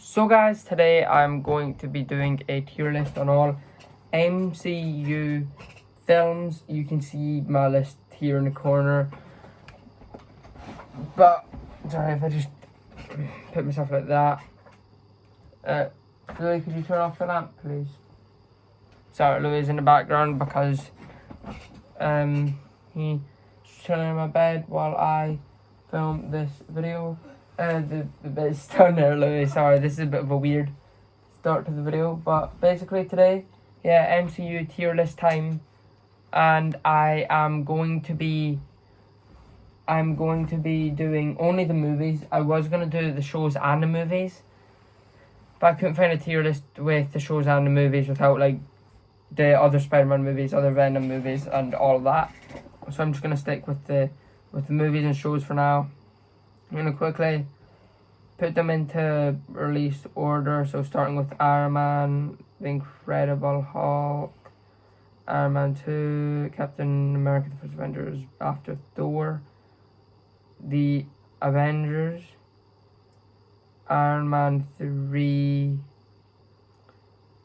So guys, today I'm going to be doing a tier list on all MCU films. You can see my list here in the corner. But, sorry if I just put myself like that. Louis, could you turn off the lamp, please? Sorry, Louis is in the background because he's chilling in my bed while I film this video. The bit's down there, Louis. Sorry, this is a bit of a weird start to the video, but basically today, MCU tier list time, and I'm going to be doing only the movies. I was gonna do the shows and the movies, but I couldn't find a tier list with the shows and the movies without like the other Spider-Man movies, other Venom movies, and all of that. So I'm just gonna stick with the movies and shows for now. I'm going to quickly put them into release order. So starting with Iron Man, The Incredible Hulk, Iron Man 2, Captain America the First Avengers after Thor, The Avengers, Iron Man 3,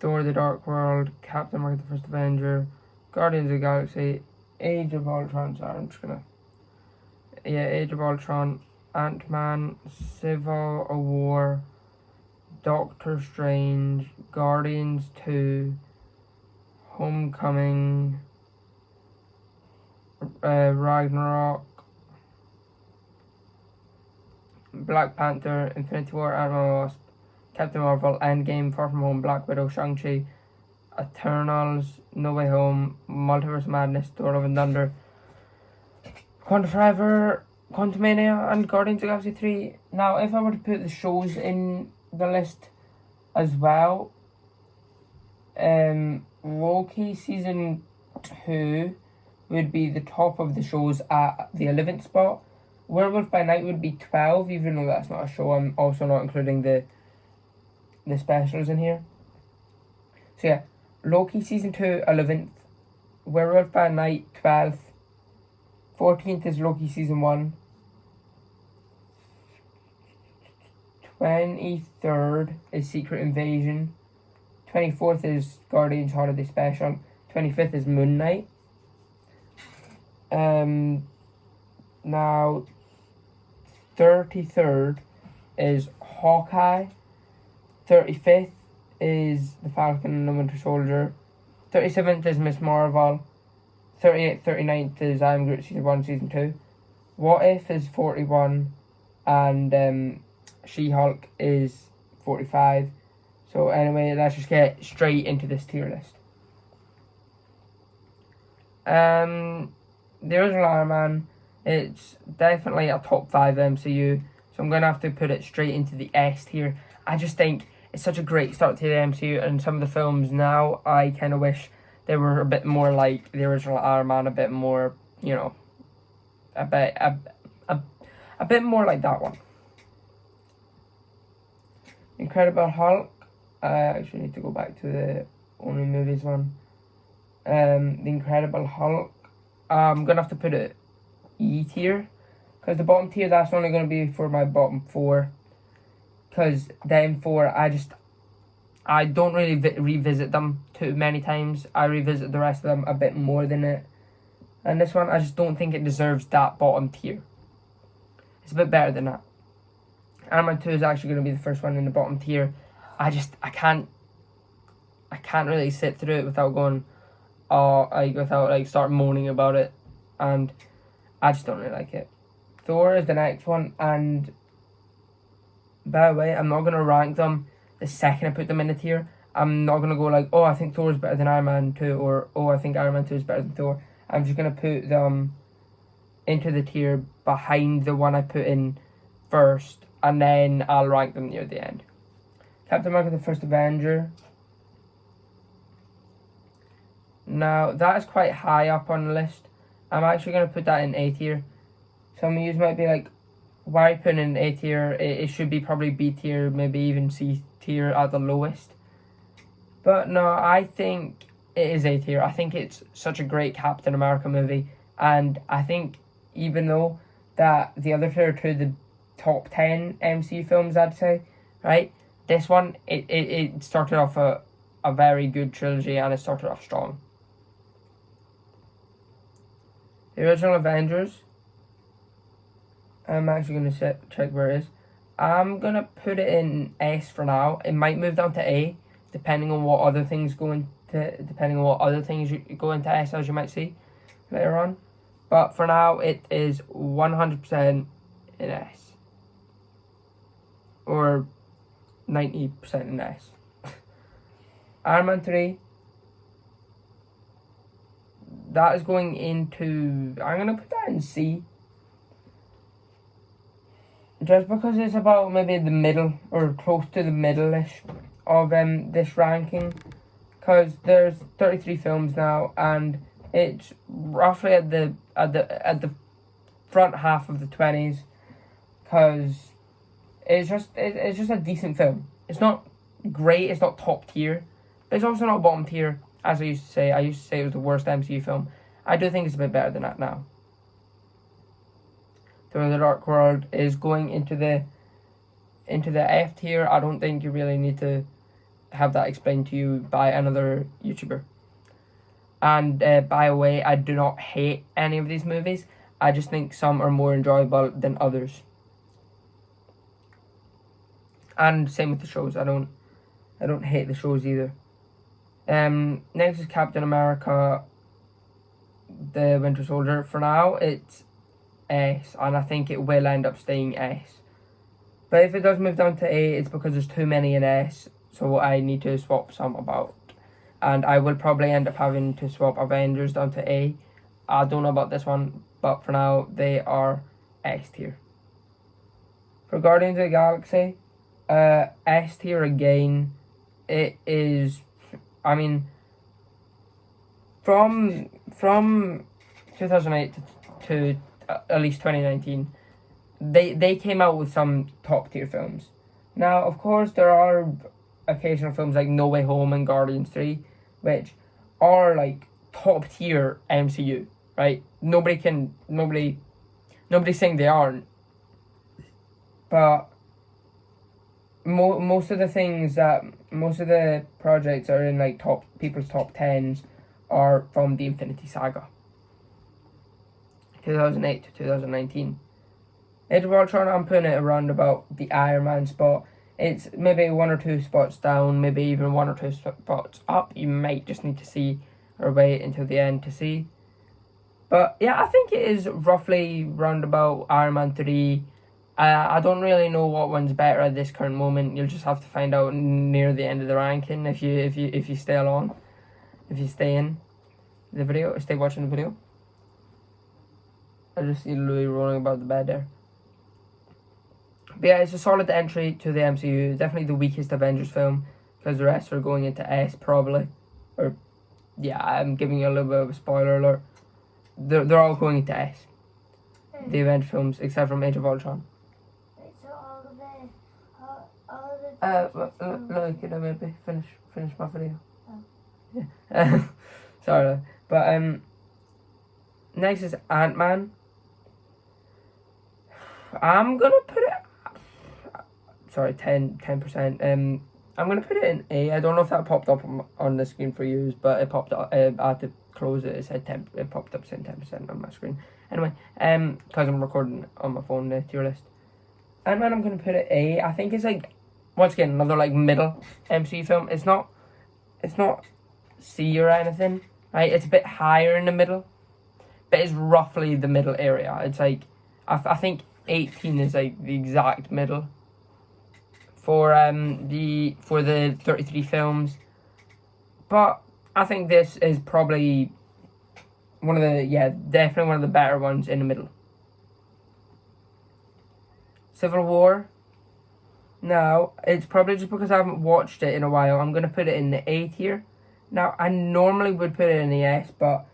Thor the Dark World, Captain America the First Avenger, Guardians of the Galaxy, Age of Ultron. Sorry, I'm just going to... Age of Ultron, Ant-Man, Civil War, Doctor Strange, Guardians 2, Homecoming, Ragnarok, Black Panther, Infinity War, Ant-Man and the Wasp, Captain Marvel, Endgame, Far From Home, Black Widow, Shang-Chi, Eternals, No Way Home, Multiverse of Madness, Thor Love and Thunder, Wakanda Forever, Quantumania, and Guardians of the Galaxy 3. Now, if I were to put the shows in the list as well, Loki Season 2 would be the top of the shows at the 11th spot. Werewolf by Night would be 12, even though that's not a show. I'm also not including the specials in here. So yeah, Loki Season 2, 11th. Werewolf by Night, 12th. 14th is Loki Season 1. 23rd is Secret Invasion. 24th is Guardians Holiday Special. 25th is Moon Knight. Now, 33rd is Hawkeye. 35th is The Falcon and the Winter Soldier. 37th is Miss Marvel. 38th, 39th is I Am Groot Season 1, Season 2. What If is 41, and She-Hulk is 45. So anyway, let's just get straight into this tier list. The original Iron Man, it's definitely a top 5 MCU, so I'm going to have to put it straight into the S tier. I just think it's such a great start to the MCU, and some of the films now, I kind of wish they were a bit more like the original Iron Man, a bit more, you know, a bit more like that one. Incredible Hulk. I actually need to go back to the only movies one. The Incredible Hulk. I'm going to have to put it E tier. Because the bottom tier, that's only going to be for my bottom 4. Because them 4, I don't really revisit them too many times. I revisit the rest of them a bit more than it. And this one, I just don't think it deserves that bottom tier. It's a bit better than that. Iron Man 2 is actually going to be the first one in the bottom tier. I can't really sit through it without going, without start moaning about it. And I just don't really like it. Thor is the next one, and by the way, I'm not going to rank them the second I put them in the tier. I'm not going to go like, oh, I think Thor is better than Iron Man 2, or oh, I think Iron Man 2 is better than Thor. I'm just going to put them into the tier behind the one I put in first, and then I'll rank them near the end. Captain America the First Avenger. Now, that is quite high up on the list. I'm actually going to put that in A tier. Some of you might be like, why are you putting in A tier? It should be probably B tier, maybe even C tier at the lowest. But no, I think it is A tier. I think it's such a great Captain America movie. And I think even though that the other two are the top 10 MCU films, I'd say, right? this one, it started off a very good trilogy, and it started off strong. The original Avengers, I'm actually going to check where it is. I'm going to put it in S for now. It might move down to A, depending on what other things go into S, as you might see later on. But for now, it is 100% in S. Or 90% in S. Iron Man 3. That is going into... I'm going to put that in C. Just because it's about maybe the middle, or close to the middle-ish of this ranking. Because there's 33 films now, and it's roughly at the front half of the 20s. Because it's just a decent film. It's not great, it's not top tier, but it's also not bottom tier, as I used to say. I used to say it was the worst MCU film. I do think it's a bit better than that now. Thor: The Dark World is going into the F tier. I don't think you really need to have that explained to you by another YouTuber. And by the way, I do not hate any of these movies. I just think some are more enjoyable than others. And same with the shows. I don't hate the shows either. Next is Captain America, the Winter Soldier. For now, it's S, and I think it will end up staying S. But if it does move down to A, it's because there's too many in S, so I need to swap some about. And I will probably end up having to swap Avengers down to A. I don't know about this one, but for now, they are S tier. For Guardians of the Galaxy, S tier again. It is, I mean, from 2008 to at least 2019, they came out with some top tier films. Now, of course, there are occasional films like No Way Home and Guardians 3, which are like top tier MCU, right? Nobody's saying they aren't, but most of the projects are in like people's top 10s are from the Infinity Saga, 2008 to 2019. Age of Ultron, I'm putting it around about the Iron Man spot. It's maybe 1 or 2 spots down, maybe even 1 or 2 spots up. You might just need to see or wait until the end to see. But yeah, I think it is roughly round about Iron Man 3. I don't really know what one's better at this current moment. You'll just have to find out near the end of the ranking if you stay along. If you stay in the video, stay watching the video. I just see Louis rolling about the bed there. But yeah, it's a solid entry to the MCU. Definitely the weakest Avengers film, because the rest are going into S probably. Or yeah, I'm giving you a little bit of a spoiler alert. They're all going into S. The Avengers films, except from Age of Ultron. So all of the Look, can I maybe finish my video? Oh. Yeah. Sorry, but next is Ant-Man. I'm gonna put it. Sorry, 10%. I'm gonna put it in A. I don't know if that popped up on the screen for you, but it popped up. I had to close it. It said 10. It popped up saying 10% on my screen. Anyway, because I'm recording on my phone the tier list. Ant-Man, I'm gonna put it A. I think it's like, once again, another like middle MCU film. It's not C or anything, right? It's a bit higher in the middle, but it's roughly the middle area. It's like I think 18 is like the exact middle for the 33 films. But I think this is probably definitely one of the better ones in the middle. Civil War. Now, it's probably just because I haven't watched it in a while. I'm gonna put it in the A tier. Now, I normally would put it in the S, but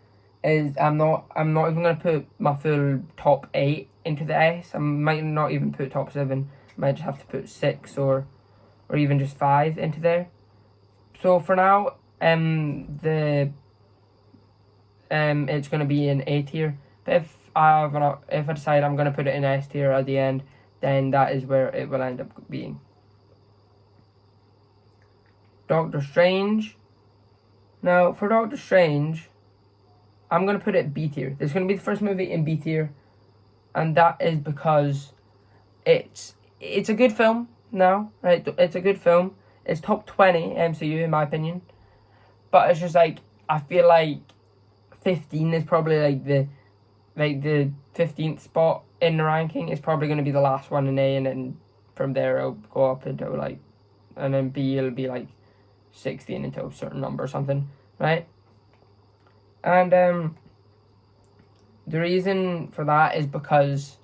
I'm not even gonna put my full top 8 into the S. I might not even put top 7. I might just have to put 6 or even just 5 into there. So for now, it's gonna be in A tier. But if I decide I'm gonna put it in S tier at the end, then that is where it will end up being. Doctor Strange. Now, for Doctor Strange, I'm going to put it B tier. This is going to be the first movie in B tier. And that is because it's a good film now. Right? It's a good film. It's top 20 MCU in my opinion. But it's just like, I feel like 15 is probably like the 15th spot in the ranking. It's probably going to be the last one in A, and then from there it'll go up into like, and then B it'll be like 16 until a certain number or something, right? And the reason for that is because,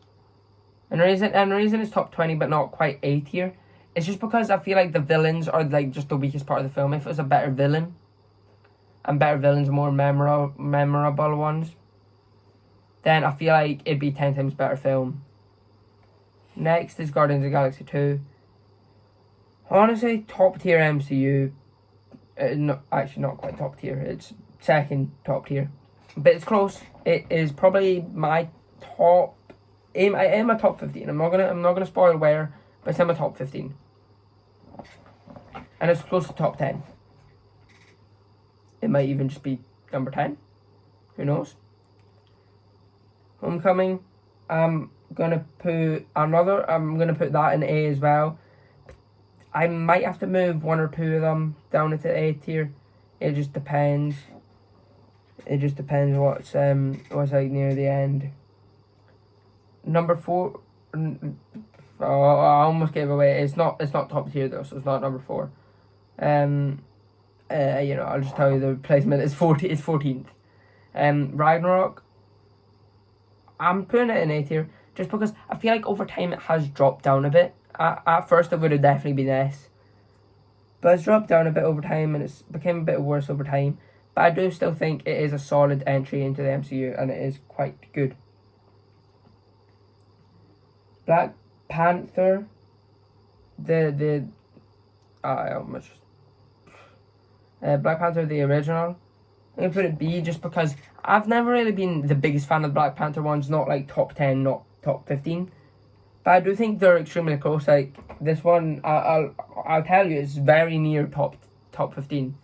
and the reason it's top 20 but not quite A tier, it's just because I feel like the villains are like just the weakest part of the film. If it was a better villain, and better villains are more memorable ones, then I feel like it'd be 10 times better film. Next is Guardians of the Galaxy 2. Honestly, top tier MCU. No, actually not quite top tier. It's second top tier, but it's close. It is probably my top. In my top 15. I'm not gonna spoil where, but it's in my top 15, and it's close to top 10. It might even just be number 10. Who knows? Homecoming. I'm gonna put that in A as well. I might have to move one or two of them down into A tier. It just depends. It just depends what's like near the end. Number 4. Oh, I almost gave away. It's not top tier though, so it's not number 4. I'll just tell you the placement is 14th. Ragnarok. I'm putting it in A tier just because I feel like over time it has dropped down a bit. At first it would have definitely been S, but it's dropped down a bit over time and it's become a bit worse over time. But I do still think it is a solid entry into the MCU and it is quite good. Black Panther. Black Panther the original. I'm gonna put it B just because I've never really been the biggest fan of the Black Panther ones. Not like top 10, not top 15. But I do think they're extremely close. Like this one, I'll tell you, it's very near top 15.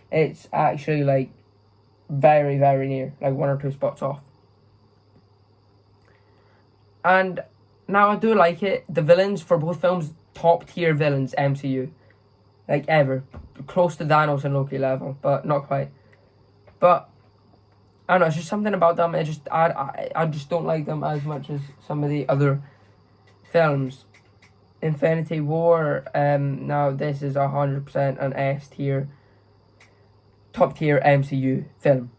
It's actually like very, very near, like 1 or 2 spots off. And now I do like it. The villains for both films, top tier villains, MCU, like ever, close to Thanos and Loki level, but not quite. But I don't know, it's just something about them. I just don't like them as much as some of the other films. Infinity War. Now this is 100% an S tier, top tier MCU film.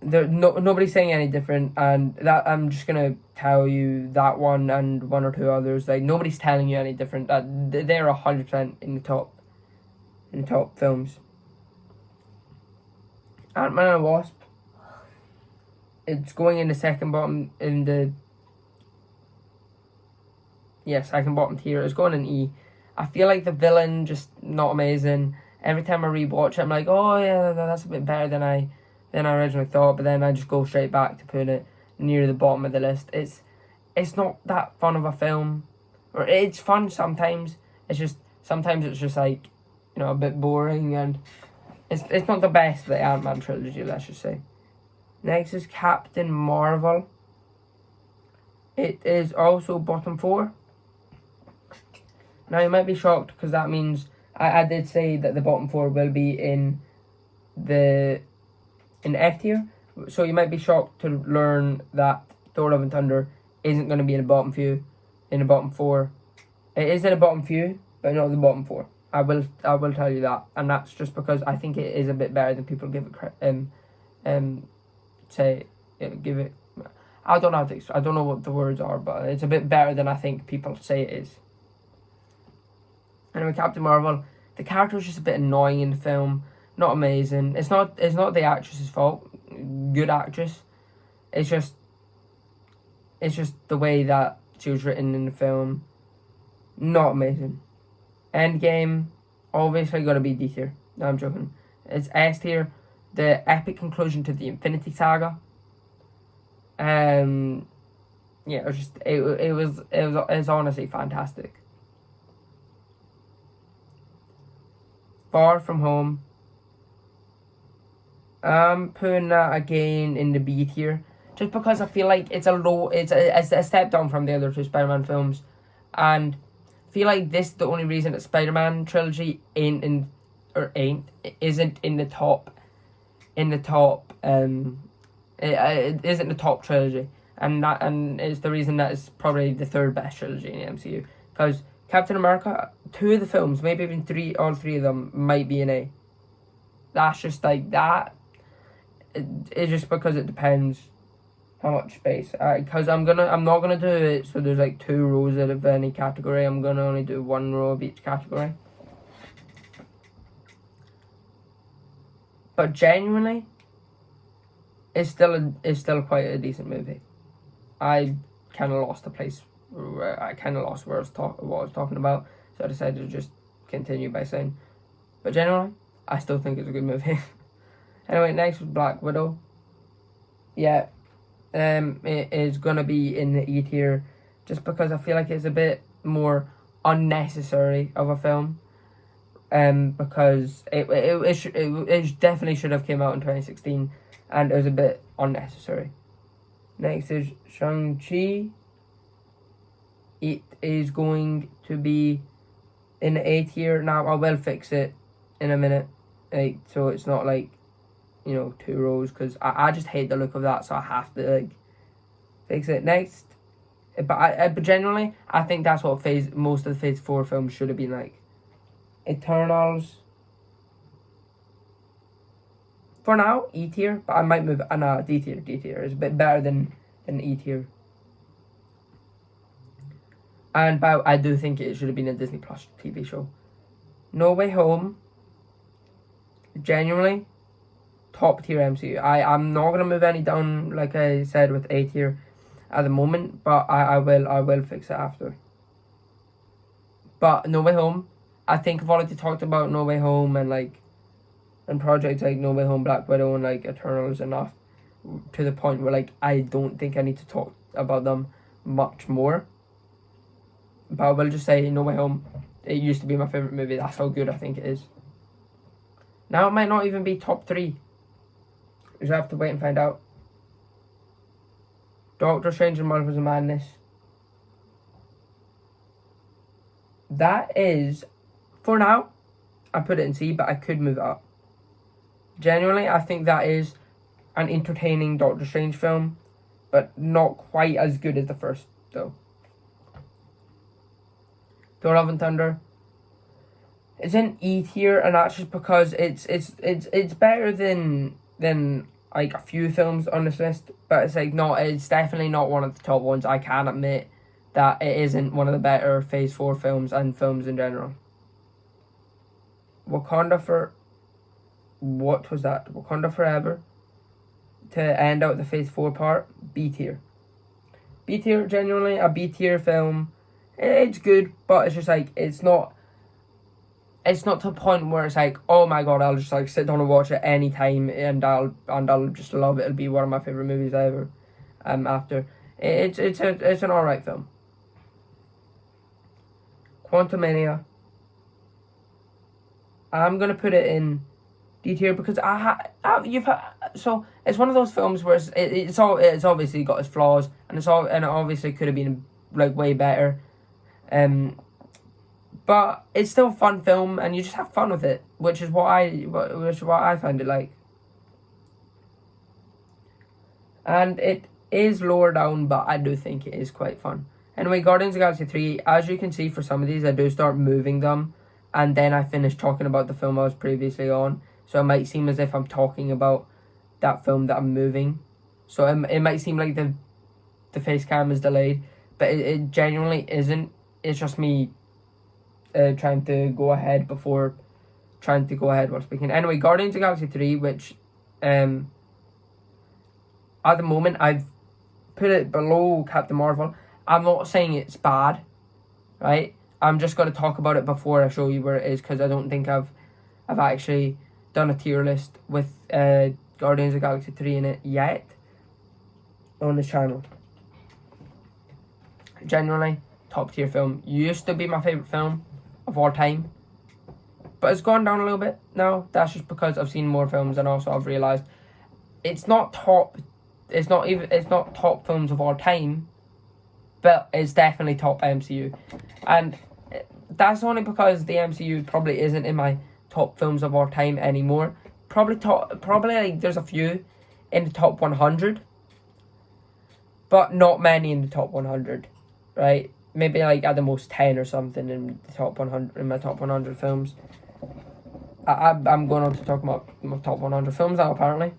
Nobody's saying any different, and that I'm just gonna tell you that one and 1 or 2 others. Like nobody's telling you any different. That they're 100% in the top films. Ant-Man and the Wasp. It's going in the second bottom in the second bottom tier. It's going in E. I feel like the villain just not amazing. Every time I rewatch it, I'm like, oh yeah, that's a bit better than I originally thought. But then I just go straight back to putting it near the bottom of the list. It's not that fun of a film, or it's fun sometimes. It's just sometimes it's just like, a bit boring, and it's not the best of the Ant-Man trilogy, let's just say. Next is Captain Marvel. It is also bottom 4. Now you might be shocked because that means I did say that the bottom 4 will be in F tier. So you might be shocked to learn that Thor: Love and Thunder isn't going to be in the bottom 4. It is in the bottom few, but not the bottom 4. I will tell you that, and that's just because I think it is a bit better than people give it give it. I don't know I don't know what the words are, but it's a bit better than I think people say it is. Anyway, Captain Marvel, the character is just a bit annoying in the film. Not amazing. It's not the actress's fault. Good actress. It's just the way that she was written in the film. Not amazing. Endgame, obviously got to be D tier. No, I'm joking. It's S tier. The epic conclusion to the Infinity Saga. It was honestly fantastic. Far From Home. I'm putting that again in the B tier, just because I feel like it's a step down from the other two Spider-Man films, and I feel like this is the only reason that Spider-Man trilogy isn't in the top, it isn't the top trilogy, and it's the reason that it's probably the third best trilogy in the MCU, because Captain America, two of the films, maybe even all three of them might be an A. That's just like that. It's just because it depends how much space. Because I'm not gonna do it so there's like 2 rows out of any category. I'm gonna only do 1 row of each category. But genuinely, it's still quite a decent movie. I kind of lost the place. I kind of lost what I was talking about, so I decided to just continue by saying. But genuinely, I still think it's a good movie. Anyway, next was Black Widow. Yeah, it is gonna be in the E tier, just because I feel like it's a bit more unnecessary of a film. Because it definitely should have came out in 2016, and it was a bit unnecessary. Next is Shang-Chi. It is going to be in the A tier. Now I will fix it in a minute, like, so it's not like, 2 rows, because I just hate the look of that, so I have to fix it. Next, but generally I think that's what most of the Phase 4 films should have been like. Eternals. For now, E tier, but I might move. No, D tier. D tier is a bit better than E tier. And I do think it should have been a Disney Plus TV show. No Way Home. Genuinely, top tier MCU. I'm not gonna move any down, like I said, with A tier at the moment, but I will fix it after. But No Way Home, I think I've already talked about No Way Home and projects like No Way Home, Black Widow, and like Eternals enough, to the point where like I don't think I need to talk about them much more. But I will just say No Way Home, it used to be my favourite movie. That's how good I think it is. Now it might not even be top 3. You just have to wait and find out. Doctor Strange and Multiverse of Madness. That is, for now, I put it in C, but I could move it up. Genuinely, I think that is an entertaining Doctor Strange film, but not quite as good as the first, though. Thor: Love and Thunder. It's in E tier, and that's just because it's better than like a few films on this list, but it's definitely not one of the top ones. I can admit that it isn't one of the better Phase 4 films and films in general. Wakanda Forever, to end out the Phase 4 part, B tier. B tier, genuinely a B tier film. It's good, but it's just like it's not to a point where it's like, oh my god, I'll just like sit down and watch it anytime and I'll just love it. It'll be one of my favorite movies ever. After it's an alright film. Quantumania. I'm gonna put it in D tier because so it's one of those films where it's obviously got its flaws, and it obviously could have been like way better. But it's still a fun film, and you just have fun with it, which is what I find it like. And it is lower down, but I do think it is quite fun. Anyway, Guardians of the Galaxy 3, as you can see, for some of these, I do start moving them, and then I finish talking about the film I was previously on. So it might seem as if I'm talking about that film that I'm moving. So it might seem like the face cam is delayed, but it genuinely isn't. It's just me trying to go ahead while speaking. Anyway, Guardians of the Galaxy 3, which at the moment I've put it below Captain Marvel. I'm not saying it's bad, right? I'm just going to talk about it before I show you where it is, because I don't think I've actually done a tier list with Guardians of the Galaxy 3 in it yet on this channel. Genuinely, top tier film. Used to be my favourite film of all time. but it's gone down a little bit now. That's just because I've seen more films, and also I've realised it's not top films of all time, but it's definitely top MCU. And that's only because the MCU probably isn't in my top films of all time anymore. Probably like there's a few in the top 100, but not many in the top 100, right? Maybe like at the most 10 or something in the top 100, in my top 100 films. I'm going on to talk about my top 100 films now, apparently.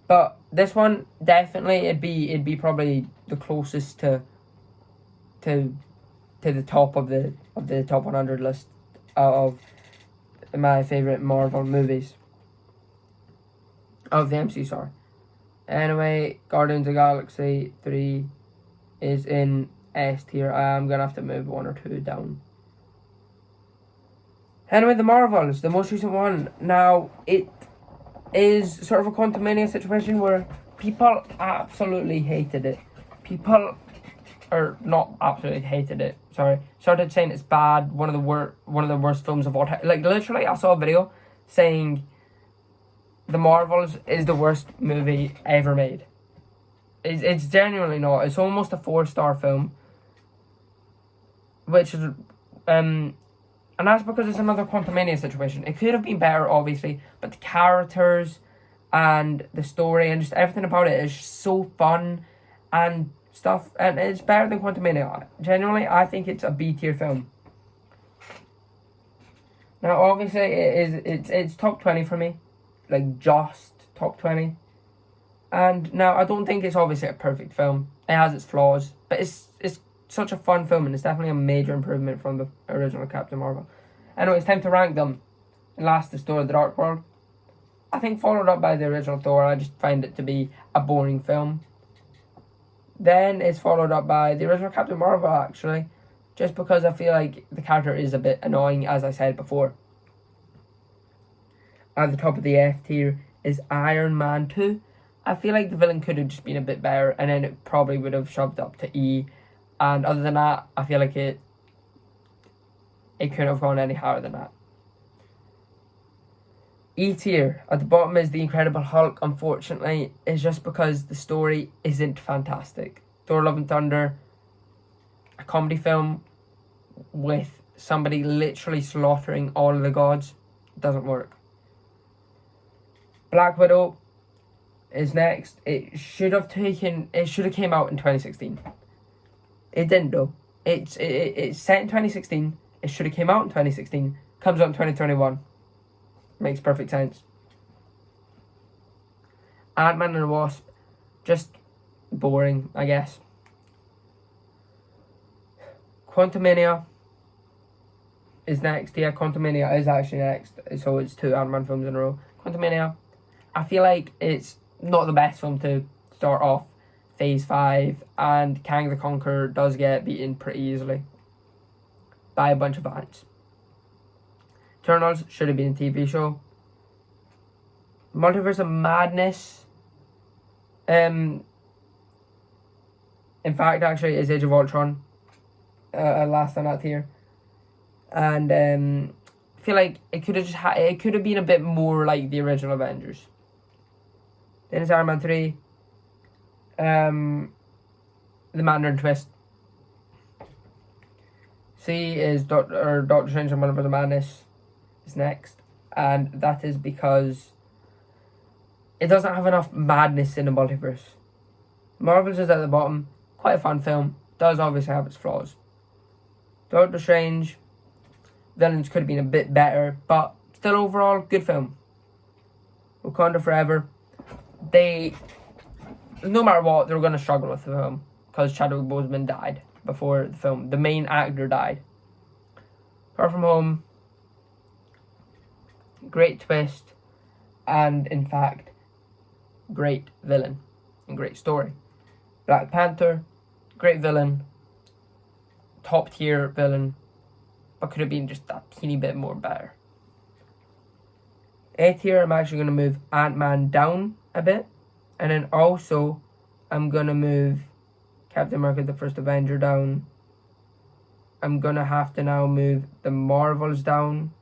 But this one, definitely, it'd be probably the closest to the top of the top 100 list of my favourite Marvel movies. Of the MCU, sorry. Anyway, Guardians of the Galaxy 3 is in S tier. I'm going to have to move 1 or 2 down. Anyway, the Marvels, the most recent one. Now, it is sort of a Quantumania situation where people absolutely hated it. People, or not absolutely hated it, sorry, started saying it's bad, one of the worst films of all time. Like, literally, I saw a video saying The Marvels is the worst movie ever made. It's genuinely not. It's almost a 4-star film, which is, and that's because it's another Quantumania situation. It could have been better, obviously, but the characters and the story and just everything about it is so fun and stuff, and it's better than Quantumania. Genuinely, I think it's a B-tier film. Now, obviously, it's top 20 for me, like just top 20. And now, I don't think it's obviously a perfect film. It has its flaws, but it's such a fun film, and it's definitely a major improvement from the original Captain Marvel. Anyway, it's time to rank them. And last is Thor: The Dark World. I think followed up by the original Thor. I just find it to be a boring film. Then it's followed up by the original Captain Marvel, actually, just because I feel like the character is a bit annoying, as I said before. At the top of the F tier is Iron Man 2. I feel like the villain could have just been a bit better, and then it probably would have shoved up to E. And other than that, I feel like it couldn't have gone any higher than that. E tier, at the bottom, is The Incredible Hulk. Unfortunately, it's just because the story isn't fantastic. Thor: Love and Thunder, a comedy film with somebody literally slaughtering all of the gods, doesn't work. Black Widow is next. It should have came out in 2016. It didn't though. It's set in 2016. It should have came out in 2016. Comes out in 2021. Makes perfect sense. Ant-Man and the Wasp, just boring, I guess. Quantumania is next. Yeah, Quantumania is actually next. So it's 2 Ant-Man films in a row. Quantumania, I feel like it's not the best film to start off Phase 5, and Kang the Conqueror does get beaten pretty easily by a bunch of ants. Eternals should have been a TV show. Multiverse of Madness, in fact, actually, is Age of Ultron. Last on that tier. And I feel like it could have been a bit more like the original Avengers. Then it's Iron Man 3. The Mandarin Twist. C is Doctor Strange and Multiverse of Madness is next, and that is because it doesn't have enough madness in the multiverse. Marvel's is at the bottom. Quite a fun film. Does obviously have its flaws. Doctor Strange, villains could have been a bit better, but still overall good film. Wakanda Forever, no matter what, they were going to struggle with the film because Chadwick Boseman died before the film. The main actor died. Far From Home, great twist, and in fact, great villain and great story. Black Panther, great villain, top tier villain, but could have been just that teeny bit more better. A tier, I'm actually going to move Ant-Man down a bit, and then also I'm going to move Captain America the First Avenger down. I'm going to have to now move the Marvels down.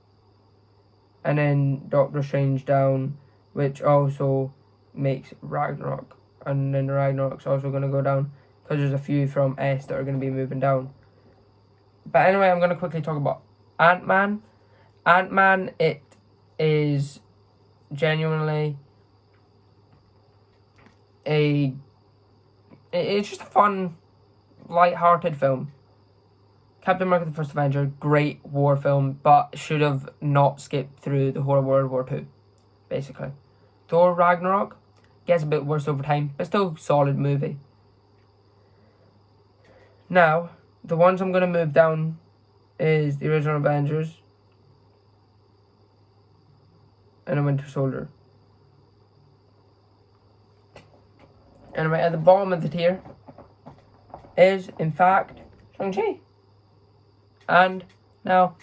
and then Doctor Strange down, which also makes Ragnarok. And then Ragnarok's also going to go down because there's a few from S that are going to be moving down. But anyway, I'm going to quickly talk about Ant-Man. Ant-Man, it is genuinely it's just a fun, light-hearted film. Captain America the First Avenger, great war film, but should have not skipped through the whole of World War II, basically. Thor Ragnarok gets a bit worse over time, but still solid movie. Now, the ones I'm going to move down is the original Avengers and a Winter Soldier. And right at the bottom of the tier is, in fact, Shang-Chi. And now,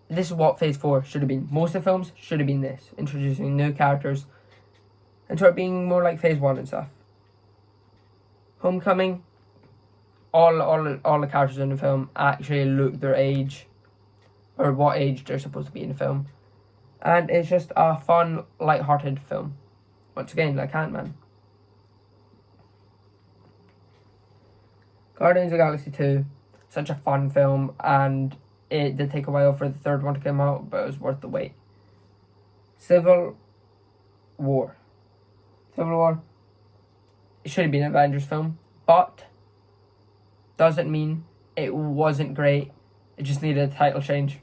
this is what Phase 4 should have been. Most of the films should have been this, introducing new characters and sort of being more like Phase 1 and stuff. Homecoming, all the characters in the film actually look their age, or what age they're supposed to be in the film. And it's just a fun, light-hearted film. Once again, like Ant-Man. Guardians of the Galaxy 2, such a fun film, and it did take a while for the third one to come out, but it was worth the wait. Civil War. Civil War, it should have been an Avengers film, but doesn't mean it wasn't great. It just needed a title change.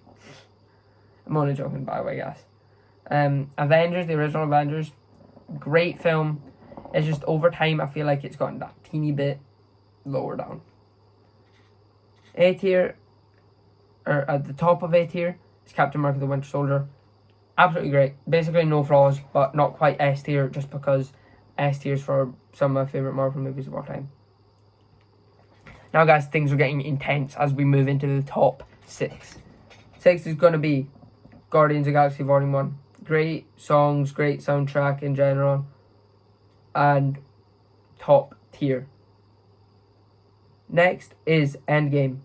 I'm only joking, by the way, guys. Avengers, the original Avengers, great film. It's just over time, I feel like it's gotten that teeny bit lower down. A tier, or at the top of A tier, is Captain America the Winter Soldier. Absolutely great. Basically no flaws, but not quite S tier, just because S tier is for some of my favourite Marvel movies of all time. Now guys, things are getting intense as we move into the top 6. 6 is going to be Guardians of the Galaxy Volume 1. Great songs, great soundtrack in general, and top tier. Next is Endgame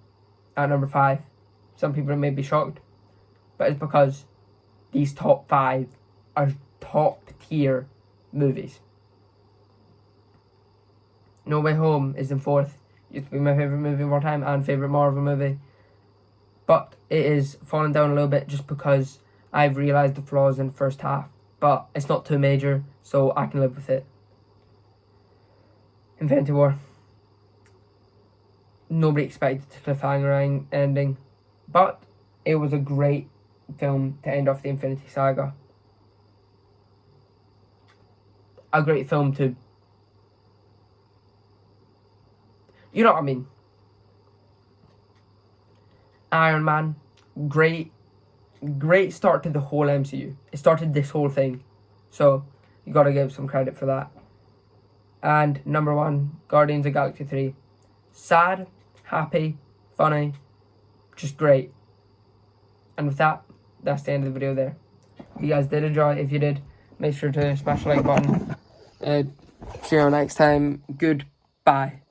at number 5. Some people may be shocked, but it's because these top 5 are top tier movies. No Way Home is in 4th. Used to be my favourite movie of all time and favourite Marvel movie. But it is falling down a little bit just because I've realised the flaws in the first half. But it's not too major, so I can live with it. Infinity War. Nobody expected the cliffhanger ending, but it was a great film to end off the Infinity Saga. A great film to... You know what I mean. Iron Man, great start to the whole MCU. It started this whole thing, so you gotta give some credit for that. And number 1, Guardians of the Galaxy 3. Sad, happy, funny, just great. And with that, that's the end of the video there. If you guys did enjoy, if you did, make sure to smash the like button. See you next time. Goodbye.